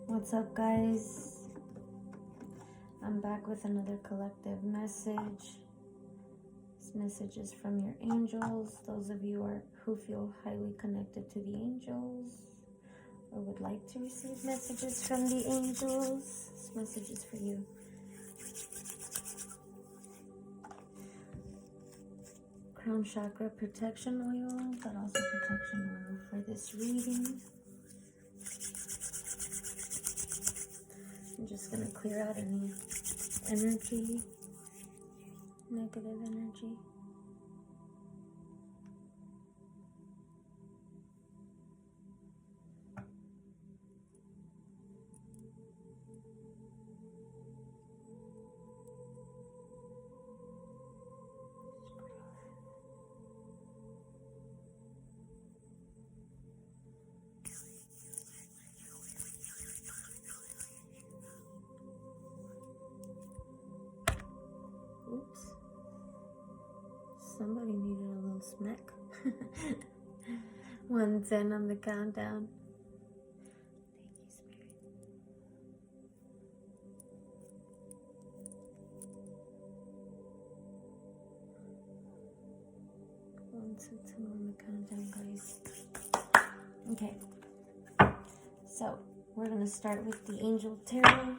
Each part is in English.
What's up, guys? I'm back with another collective message. This message is from your angels. Those of you who feel highly connected to the angels or would like to receive messages from the angels, this message is for you. Crown chakra protection oil, but also protection oil for this reading. I'm just going to clear out any energy, negative energy. Oops. Somebody needed a little smack. 110 on the countdown. Thank you, Spirit. 1, 2, 2 on the countdown, guys. Okay. So, we're going to start with the Angel Tarot.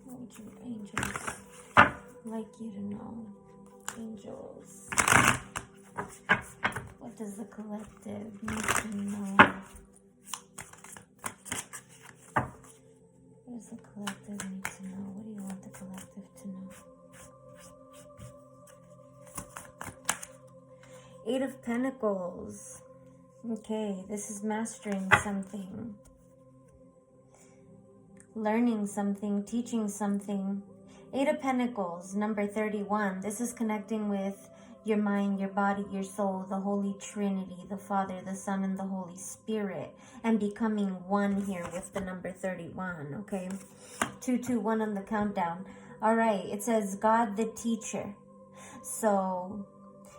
What would your angels like you to know? Angels. What does the collective need to know? What does the collective need to know? What do you want the collective to know? 8 of Pentacles. Okay, this is mastering something. Learning something, teaching something. 8 of Pentacles, number 31. This is connecting with your mind, your body, your soul, the Holy Trinity, the Father, the Son, and the Holy Spirit, and becoming one here with the number 31, okay? 2, 2, 1 on the countdown. All right, it says God the teacher. So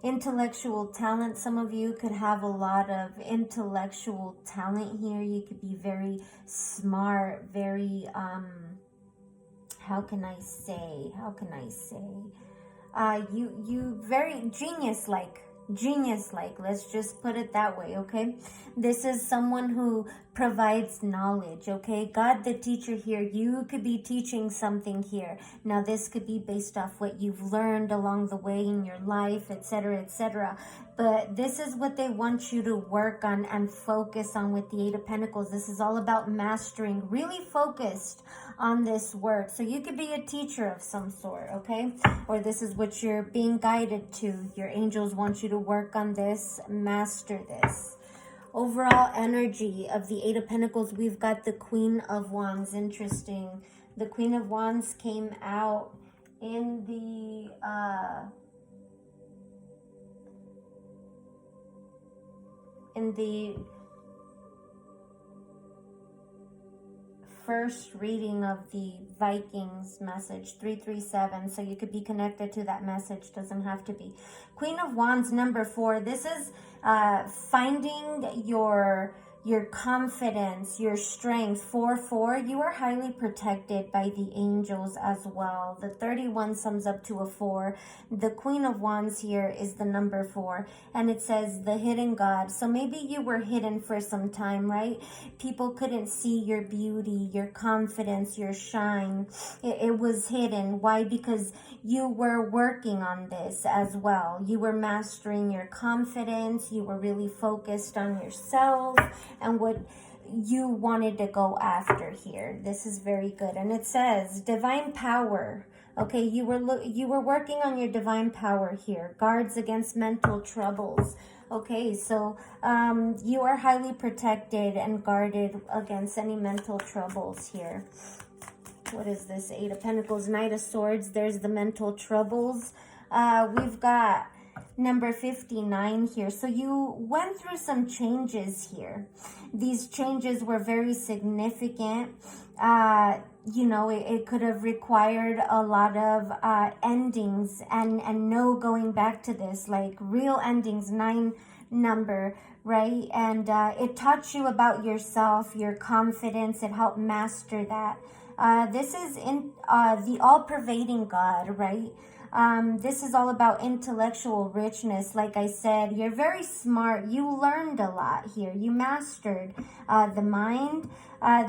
intellectual talent, some of you could have a lot of intellectual talent here. You could be very smart, very how can I say you very genius-like, let's just put it that way, okay? This is someone who provides knowledge, okay? God the teacher here, you could be teaching something here. Now this could be based off what you've learned along the way in your life, etc., etc. But this is what they want you to work on and focus on with the 8 of Pentacles. This is all about mastering, really focused on this work. So you could be a teacher of some sort, okay? Or this is what you're being guided to. Your angels want you to work on this, master this. Overall energy of the 8 of Pentacles, we've got the Queen of Wands. Interesting. The Queen of Wands came out in the first reading of the Vikings message, 337. So you could be connected to that message. Doesn't have to be. Queen of Wands, number 4. This is finding your confidence, your strength. 4-4, you are highly protected by the angels as well. The 31 sums up to a 4. The Queen of Wands here is the number 4, and it says the hidden God. So maybe you were hidden for some time, right? People couldn't see your beauty, your confidence, your shine. It was hidden. Why? Because you were working on this as well. You were mastering your confidence. You were really focused on yourself and what you wanted to go after here. This is very good. And it says divine power. Okay, you were working on your divine power here. Guards against mental troubles. Okay, so you are highly protected and guarded against any mental troubles here. What is this? 8 of Pentacles, Knight of Swords. There's the mental troubles. We've got number 59 here. So you went through some changes here. These changes were very significant. You know, it could have required a lot of endings and no going back to this, like real endings. number, right? And it taught you about yourself, your confidence. It helped master that. This is in the all-pervading God, right? This is all about intellectual richness. Like I said, you're very smart. You learned a lot here. You mastered the mind.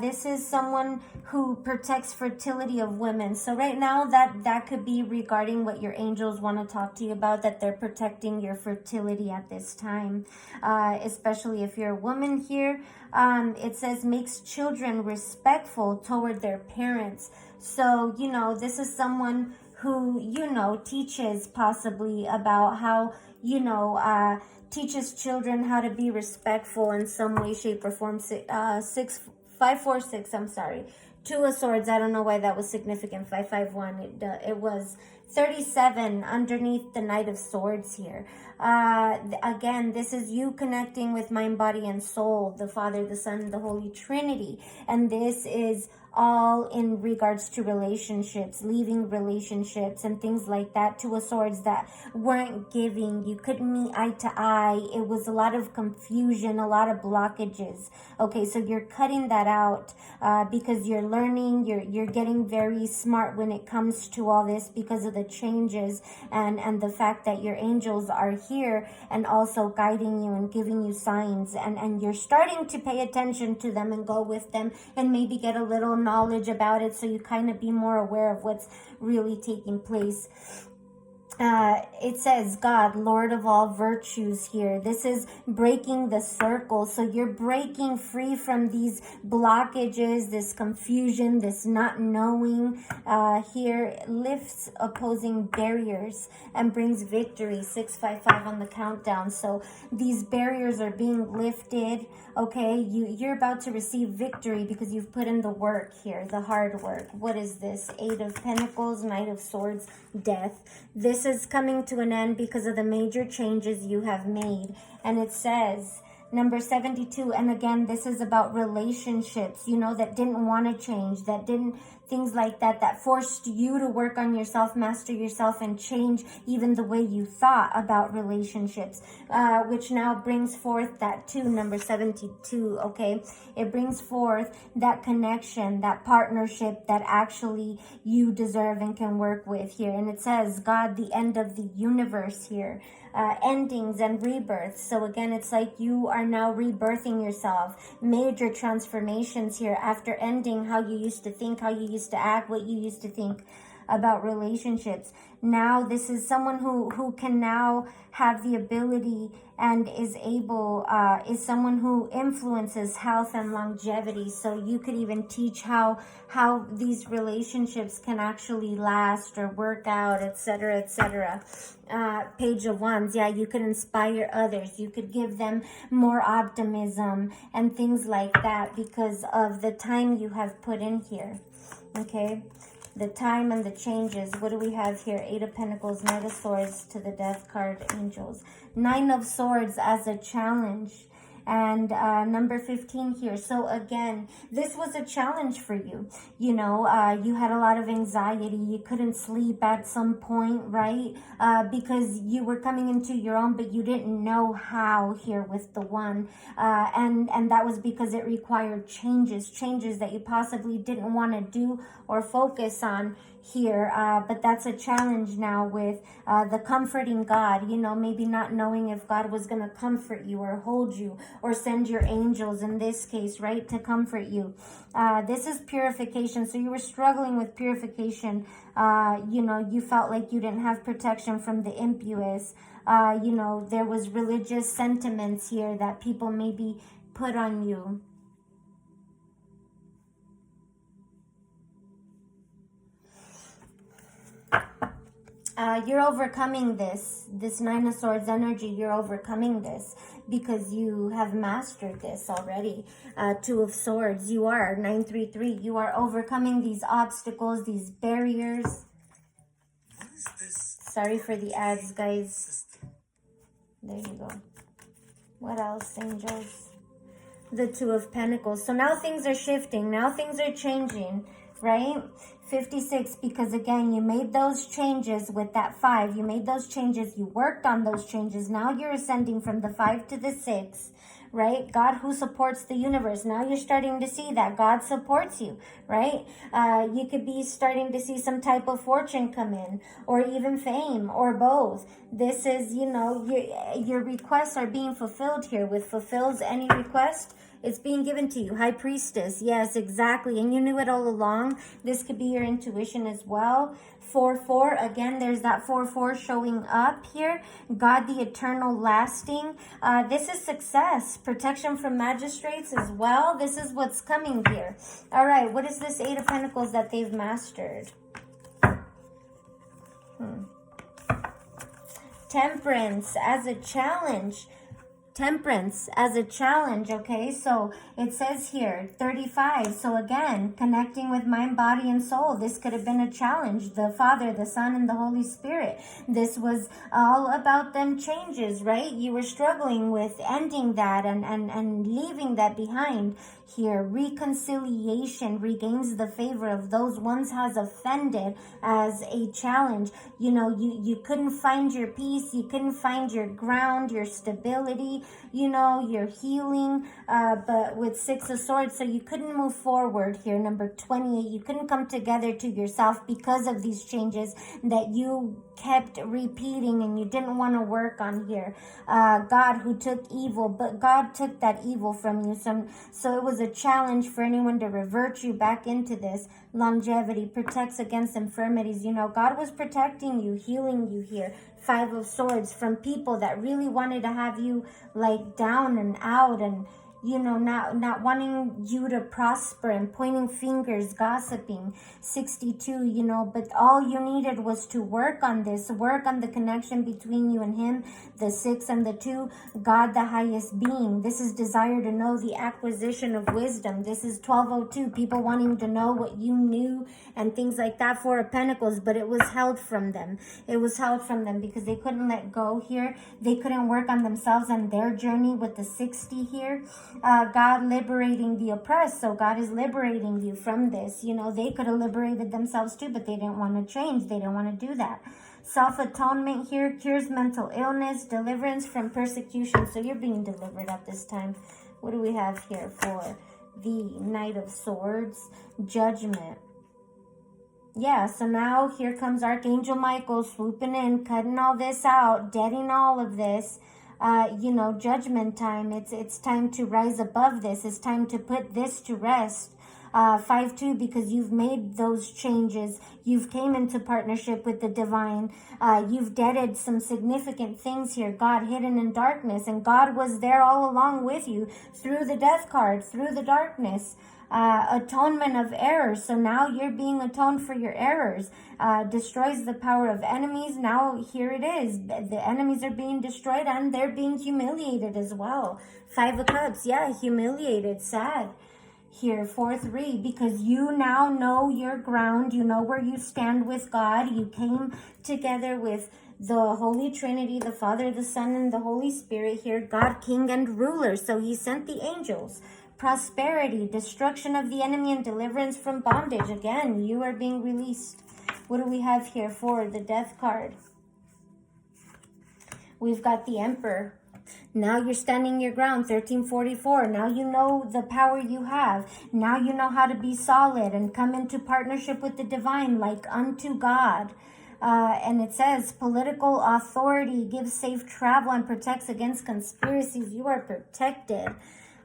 This is someone who protects fertility of women. So right now that could be regarding what your angels want to talk to you about, that they're protecting your fertility at this time, especially if you're a woman here. It says makes children respectful toward their parents. So, you know, this is someone who, you know, teaches possibly about how, you know, teaches children how to be respectful in some way, shape, or form. 546, I'm sorry. Two of Swords, I don't know why that was significant. 551, it was 37 underneath the Knight of Swords here. Again, this is you connecting with mind, body, and soul, the Father, the Son, the Holy Trinity. And this is all in regards to relationships, leaving relationships and things like that. Two of Swords that weren't giving. You couldn't meet eye to eye. It was a lot of confusion, a lot of blockages. Okay, so you're cutting that out because you're learning, you're getting very smart when it comes to all this because of the changes and the fact that your angels are here and also guiding you and giving you signs, and you're starting to pay attention to them and go with them and maybe get a little knowledge about it, so you kind of be more aware of what's really taking place. It says God, Lord of all virtues here. This is breaking the circle. So you're breaking free from these blockages, this confusion, this not knowing. Here lifts opposing barriers and brings victory. 655 on the countdown. So these barriers are being lifted. Okay, you're about to receive victory because you've put in the work here, the hard work. What is this? 8 of Pentacles, Knight of Swords, Death. This is coming to an end because of the major changes you have made. And it says, number 72, and again, this is about relationships, you know, that didn't want to change, that didn't, things like that, that forced you to work on yourself, master yourself, and change even the way you thought about relationships, which now brings forth that 2, number 72, okay? It brings forth that connection, that partnership that actually you deserve and can work with here. And it says, God, the end of the universe here. Endings and rebirths. So again, it's like you are now rebirthing yourself. Major transformations here after ending how you used to think, how you used to act, what you used to think about relationships. Now this is someone who can now have the ability and is able, is someone who influences health and longevity. So you could even teach how these relationships can actually last or work out, etc., etc. Page of Wands, yeah, you could inspire others. You could give them more optimism and things like that because of the time you have put in here. Okay, the time and the changes. What do we have here? 8 of Pentacles, Knight of Swords to the Death card, Angels. 9 of Swords as a challenge. And number 15 here. So again, this was a challenge for you. You know, you had a lot of anxiety. You couldn't sleep at some point, right? Because you were coming into your own, but you didn't know how here with the 1. And that was because it required changes that you possibly didn't want to do or focus on here, but that's a challenge now with the comforting God, you know, maybe not knowing if God was going to comfort you or hold you or send your angels in this case, right, to comfort you. This is purification. So you were struggling with purification. You know, you felt like you didn't have protection from the impious. You know, there was religious sentiments here that people maybe put on you. You're overcoming this 9 of Swords energy. You're overcoming this because you have mastered this already. 2 of Swords, you are 933. You are overcoming these obstacles, these barriers. What is this? Sorry for the ads, guys. There you go. What else, angels? The 2 of Pentacles. So now things are shifting. Now things are changing, right? 56, because again, you made those changes with that 5. You made those changes. You worked on those changes. Now you're ascending from the 5 to the 6, right? God who supports the universe. Now you're starting to see that God supports you, right? You could be starting to see some type of fortune come in, or even fame, or both. This is, you know, your requests are being fulfilled here. With fulfills any request, it's being given to you. High Priestess. Yes, exactly. And you knew it all along. This could be your intuition as well. 4-4. Again, there's that 4-4 showing up here. God, the eternal lasting. This is success. Protection from magistrates as well. This is what's coming here. All right. What is this 8 of Pentacles that they've mastered? Temperance as a challenge. Temperance as a challenge, okay? So it says here, 35. So again, connecting with mind, body, and soul. This could have been a challenge. The Father, the Son, and the Holy Spirit. This was all about them changes, right? You were struggling with ending that and leaving that behind. Here, reconciliation regains the favor of those once has offended as a challenge. You know, you couldn't find your peace, you couldn't find your ground, your stability, you know, your healing, but with 6 of Swords, so you couldn't move forward here. Number 28, you couldn't come together to yourself because of these changes that you kept repeating and you didn't want to work on here. God who took evil, but God took that evil from you. So it was a challenge for anyone to revert you back into this. Longevity protects against infirmities. You know, God was protecting you, healing you here. 5 of Swords from people that really wanted to have you like down and out, and you know, not wanting you to prosper and pointing fingers, gossiping. 62, you know, but all you needed was to work on this, work on the connection between you and him. The 6 and the 2, God, the highest being. This is desire to know, the acquisition of wisdom. This is 1202, people wanting to know what you knew and things like that. 4 of Pentacles, but it was held from them. It was held from them because they couldn't let go here. They couldn't work on themselves and their journey with the 60 here. God liberating the oppressed. So God is liberating you from this. You know, they could have liberated themselves too, but they didn't want to change. They didn't want to do that. Self-atonement here cures mental illness, deliverance from persecution. So you're being delivered at this time. What do we have here for the Knight of Swords? Judgment. Yeah, so now here comes Archangel Michael swooping in, cutting all this out, deading all of this. You know, judgment time. It's time to rise above this. It's time to put this to rest. 5-2, because you've made those changes. You've came into partnership with the divine. You've deaded some significant things here. God hidden in darkness, and God was there all along with you through the death card, through the darkness. Atonement of errors. So now you're being atoned for your errors. Destroys the power of enemies. Now here it is. The enemies are being destroyed and they're being humiliated as well. 5 of Cups. Yeah, humiliated. Sad. Here, 4-3, because you now know your ground. You know where you stand with God. You came together with the Holy Trinity, the Father, the Son, and the Holy Spirit here. God, King, and Ruler. So he sent the angels. Prosperity, destruction of the enemy, and deliverance from bondage. Again, you are being released. What do we have here for the Death card? We've got the Emperor. Now you're standing your ground. 1344. Now you know the power you have. Now you know how to be solid and come into partnership with the divine like unto God. And it says political authority gives safe travel and protects against conspiracies. You are protected.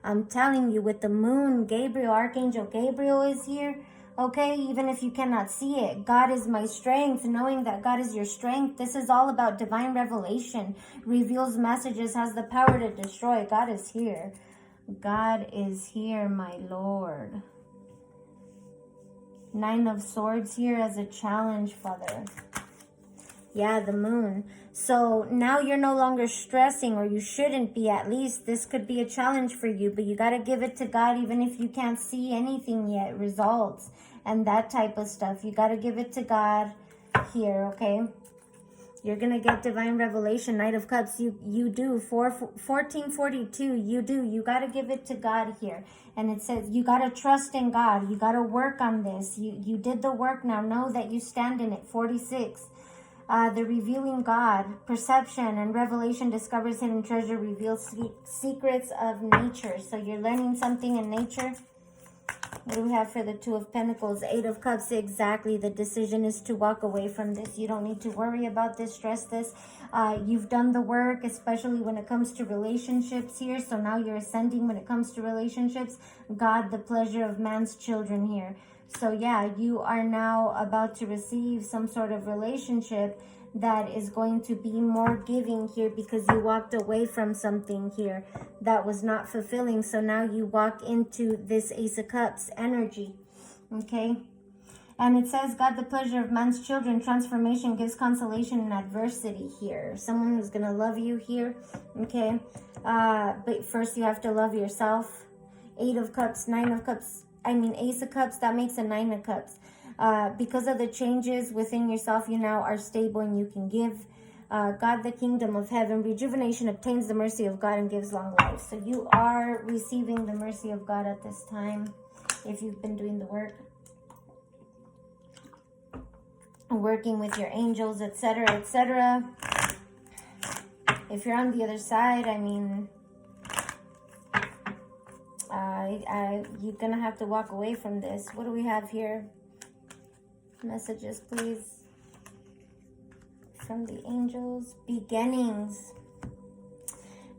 I'm telling you, with the moon, Gabriel, Archangel Gabriel is here. Okay, even if you cannot see it, God is my strength. Knowing that God is your strength, this is all about divine revelation. Reveals messages, has the power to destroy. God is here. God is here, my Lord. 9 of Swords here as a challenge, Father. Yeah, the moon. So now you're no longer stressing, or you shouldn't be, at least. This could be a challenge for you, but you got to give it to God even if you can't see anything yet, results and that type of stuff. You got to give it to God here, okay? You're going to get divine revelation. Knight of Cups, you do. 1442, you do. You got to give it to God here. And it says you got to trust in God. You got to work on this. You did the work. Now know that you stand in it. 46. The revealing God, perception and revelation discovers hidden treasure, reveals secrets of nature. So you're learning something in nature. What do we have for the Two of Pentacles? 8 of Cups, exactly. The decision is to walk away from this. You don't need to worry about this, stress this. You've done the work, especially when it comes to relationships here. So now you're ascending when it comes to relationships. God, the pleasure of man's children here. So yeah, you are now about to receive some sort of relationship that is going to be more giving here, because you walked away from something here that was not fulfilling. So now you walk into this Ace of Cups energy, okay? And it says, God, the pleasure of man's children, transformation gives consolation in adversity here. Someone who's going to love you here, okay? But first you have to love yourself. 8 of Cups, 9 of Cups, Ace of Cups, that makes a 9 of Cups. Because of the changes within yourself, you now are stable and you can give. God, the kingdom of heaven, rejuvenation obtains the mercy of God and gives long life. So you are receiving the mercy of God at this time if you've been doing the work. Working with your angels, etc., etc. If you're on the other side, you're going to have to walk away from this. What do we have here? Messages, please. From the angels. Beginnings.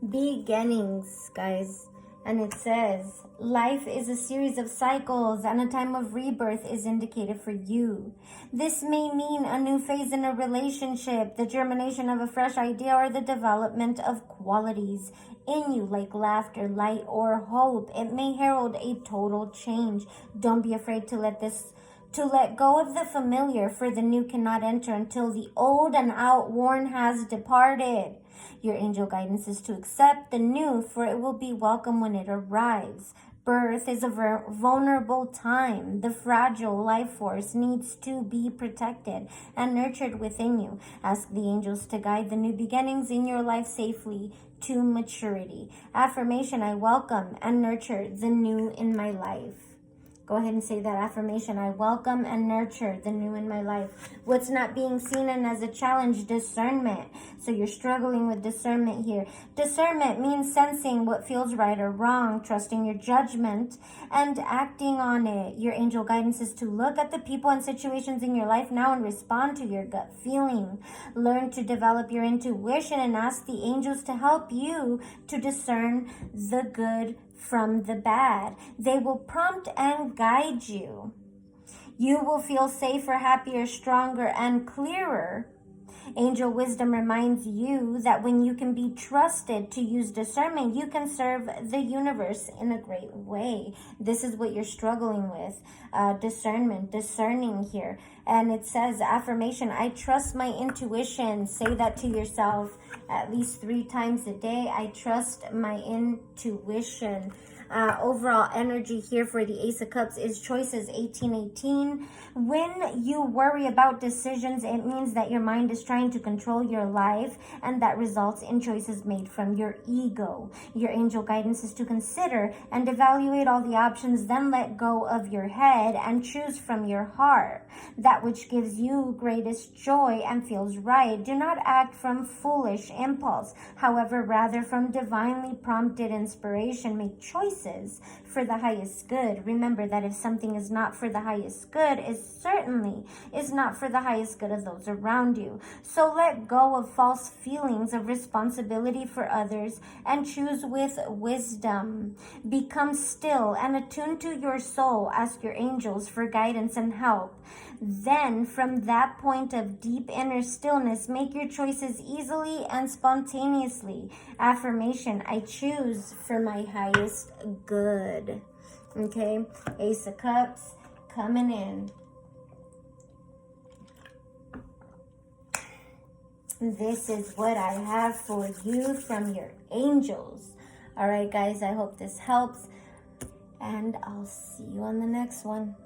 Beginnings, guys. And it says, life is a series of cycles and a time of rebirth is indicated for you. This may mean a new phase in a relationship, the germination of a fresh idea, or the development of qualities in you like laughter, light, or hope. It may herald a total change. Don't be afraid to let go of the familiar, for the new cannot enter until the old and outworn has departed. Your angel guidance is to accept the new, for it will be welcome when it arrives. Birth is a vulnerable time. The fragile life force needs to be protected and nurtured within you. Ask the angels to guide the new beginnings in your life safely to maturity. Affirmation, I welcome and nurture the new in my life. Go ahead and say that affirmation. I welcome and nurture the new in my life. What's not being seen in as a challenge? Discernment. So you're struggling with discernment here. Discernment means sensing what feels right or wrong, trusting your judgment, and acting on it. Your angel guidance is to look at the people and situations in your life now and respond to your gut feeling. Learn to develop your intuition and ask the angels to help you to discern the good from the bad. They will prompt and guide you. You will feel safer, happier, stronger, and clearer. Angel wisdom reminds you that when you can be trusted to use discernment, you can serve the universe in a great way. This is what you're struggling with. Discernment, discerning here. And it says, affirmation, I trust my intuition. Say that to yourself at least 3 times a day. I trust my intuition. Overall energy here for the Ace of Cups is choices 1818. When you worry about decisions, it means that your mind is trying to control your life, and that results in choices made from your ego. Your angel guidance is to consider and evaluate all the options, then let go of your head and choose from your heart that which gives you greatest joy and feels right. Do not act from foolish impulse, however, rather from divinely prompted inspiration. Make choices for the highest good. Remember that if something is not for the highest good, it certainly is not for the highest good of those around you. So let go of false feelings of responsibility for others and choose with wisdom. Become still and attuned to your soul. Ask your angels for guidance and help. Then, from that point of deep inner stillness, make your choices easily and spontaneously. Affirmation, I choose for my highest good. Okay, Ace of Cups coming in. This is what I have for you from your angels. All right, guys, I hope this helps, and I'll see you on the next one.